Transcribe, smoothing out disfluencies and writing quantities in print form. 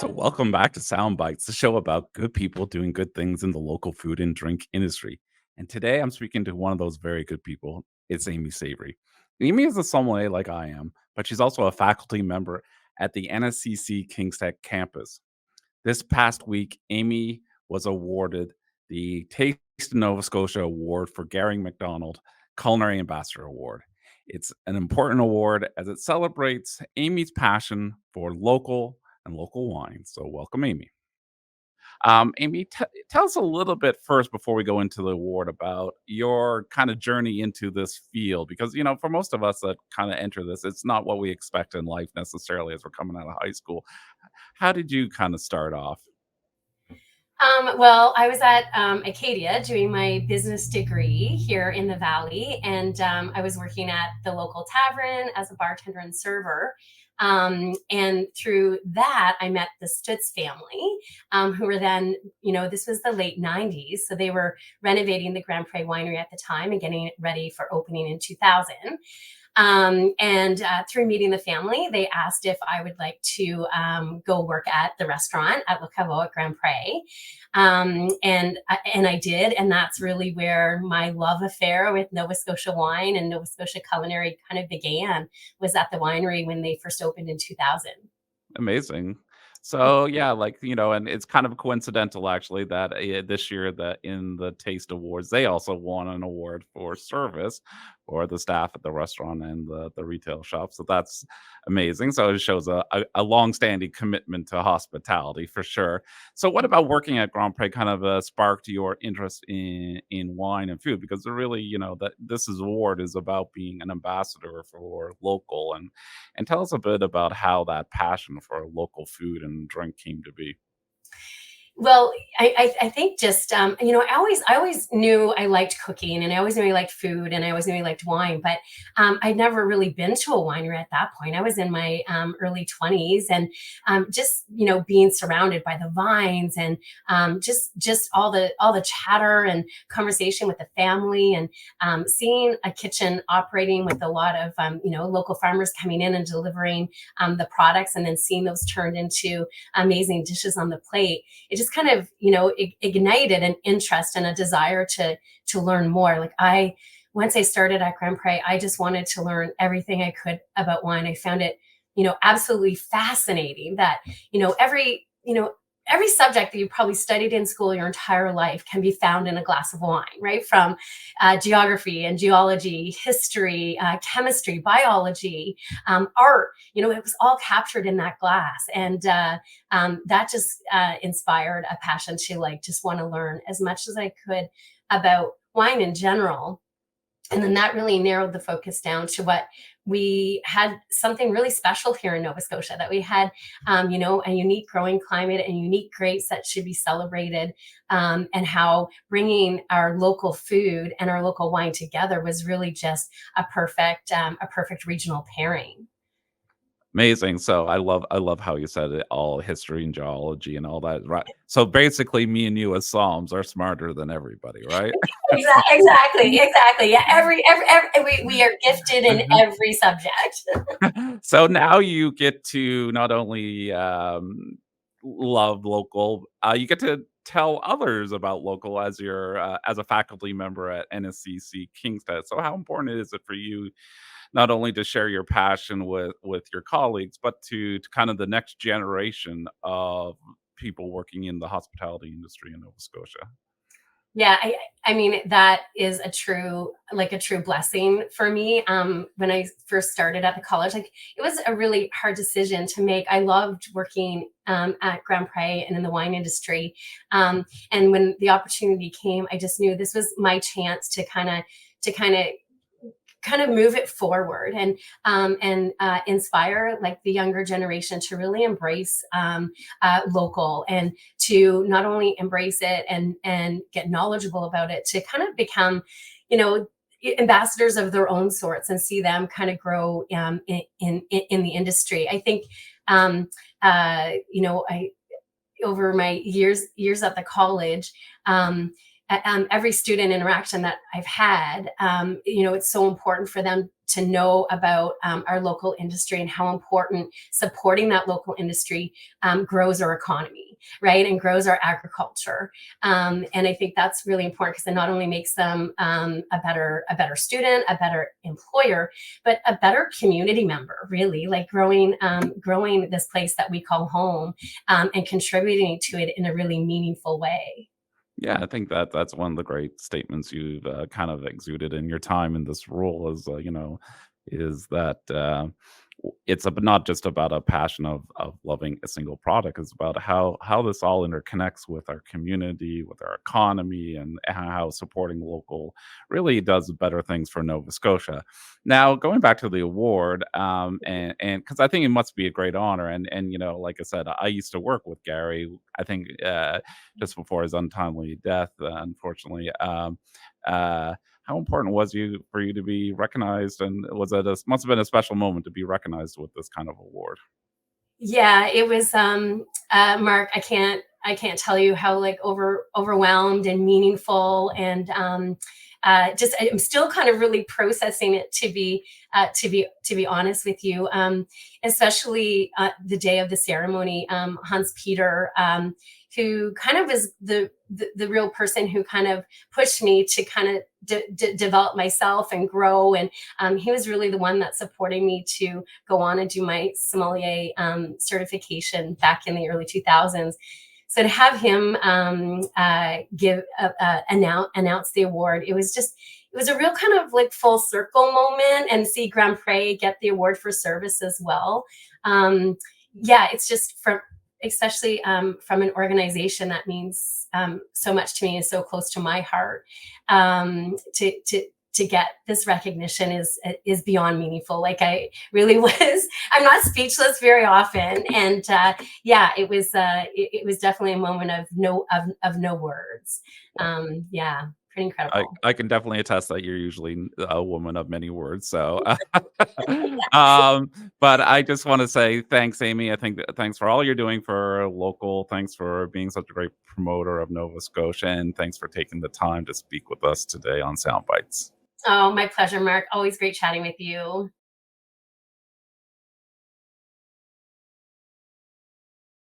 So, welcome back to Sound Bites, the show about good people doing good things in the local food and drink industry. And today I'm speaking to one of those very good people. It's Amy Savoury. Amy is a sommelier like I am, but she's also a faculty member at the NSCC Kingstech campus. This past week, Amy was awarded the Taste of Nova Scotia Award for Gary McDonald Culinary Ambassador Award. It's an important award as it celebrates Amy's passion for local wine. So, welcome, Amy. Amy, tell us a little bit first before we go into the award about your kind of journey into this field, because for most of us that kind of enter this, it's not what we expect in life necessarily as we're coming out of high school. How did you kind of start off? Well, I was at Acadia doing my business degree here in the Valley, and I was working at the local tavern as a bartender and server. And through that, I met the Stutz family, who were then, this was the late 90s. So they were renovating the Grand Pre winery at the time and getting it ready for opening in 2000. And through meeting the family, they asked if I would like to go work at the restaurant at Le Caveau at Grand Pre. And I did. And that's really where my love affair with Nova Scotia wine and Nova Scotia culinary kind of began, was at the winery when they first opened in 2000. Amazing. So, yeah, and it's kind of coincidental actually that this year that in the Taste Awards, they also won an award for service for the staff at the restaurant and the retail shop. So that's amazing. So it shows a long-standing commitment to hospitality for sure. So what about working at Grand Prix kind of sparked your interest in wine and food? Because they're really, that award is about being an ambassador for local and tell us a bit about how that passion for local food and drink came to be. Well, I think just I always knew I liked cooking, and I always knew I liked food, and I always knew I liked wine, but I'd never really been to a winery at that point. I was in my early 20s, and just being surrounded by the vines, and just all the chatter and conversation with the family, and seeing a kitchen operating with a lot of local farmers coming in and delivering the products, and then seeing those turned into amazing dishes on the plate. It just kind of ignited an interest and a desire to learn more. Like, I once I started at Grand Pre, I just wanted to learn everything I could about wine. I found it absolutely fascinating that every subject that you probably studied in school your entire life can be found in a glass of wine, right? From geography and geology, history, chemistry, biology, art. It was all captured in that glass. And that just inspired a passion to just want to learn as much as I could about wine in general. And then that really narrowed the focus down to what we had, something really special here in Nova Scotia, that we had, a unique growing climate and unique grapes that should be celebrated, and how bringing our local food and our local wine together was really just a perfect regional pairing. Amazing. So I love how you said it all history and geology and all that. Right. So basically me and you as Psalms are smarter than everybody, right? Exactly. Yeah, we are gifted in every subject. So now you get to not only love local, you get to tell others about local as your as a faculty member at NSCC Kingstead. So how important is it for you not only to share your passion with your colleagues, but to kind of the next generation of people working in the hospitality industry in Nova Scotia? Yeah, I mean, that is a true blessing for me. When I first started at the college, it was a really hard decision to make. I loved working at Grand Pre and in the wine industry. And when the opportunity came, I just knew this was my chance to kind of move it forward, and inspire the younger generation to really embrace local, and to not only embrace it and get knowledgeable about it, to kind of become you know ambassadors of their own sorts, and see them kind of grow in the industry. I think I over my years at the college, every student interaction that I've had, it's so important for them to know about our local industry and how important supporting that local industry grows our economy, right, and grows our agriculture. And I think that's really important because it not only makes them a better student, a better employer, but a better community member. Really, like growing this place that we call home, and contributing to it in a really meaningful way. Yeah, I think that that's one of the great statements you've kind of exuded in your time in this role is, is that not just about a passion of loving a single product. It's about how this all interconnects with our community, with our economy, and how supporting local really does better things for Nova Scotia. Now, going back to the award, and because I think it must be a great honor, and like I said, I used to work with Gary. I think just before his untimely death, unfortunately. Uh, how important was you for you to be recognized, and was it must have been a special moment to be recognized with this kind of award? Yeah, it was, Mark, I can't tell you how, like, overwhelmed and meaningful and, just I'm still kind of really processing it, to be honest with you, especially, the day of the ceremony. Hans Peter, who kind of was the real person who kind of pushed me to kind of develop myself and grow, and he was really the one that supported me to go on and do my sommelier certification back in the early 2000s. So to have him announce the award, it was a real kind of like full circle moment, and see Grand Prix get the award for service as well. Yeah, it's just from, especially from an organization that means so much to me and so close to my heart. To get this recognition is beyond meaningful. Like, I really was. I'm not speechless very often, and yeah, it was definitely a moment of no words. Yeah, pretty incredible. I can definitely attest that you're usually a woman of many words. So, but I just want to say thanks, Amy. I think that thanks for all you're doing for local. Thanks for being such a great promoter of Nova Scotia, and thanks for taking the time to speak with us today on Sound Bites. Oh, my pleasure, Mark. Always great chatting with you.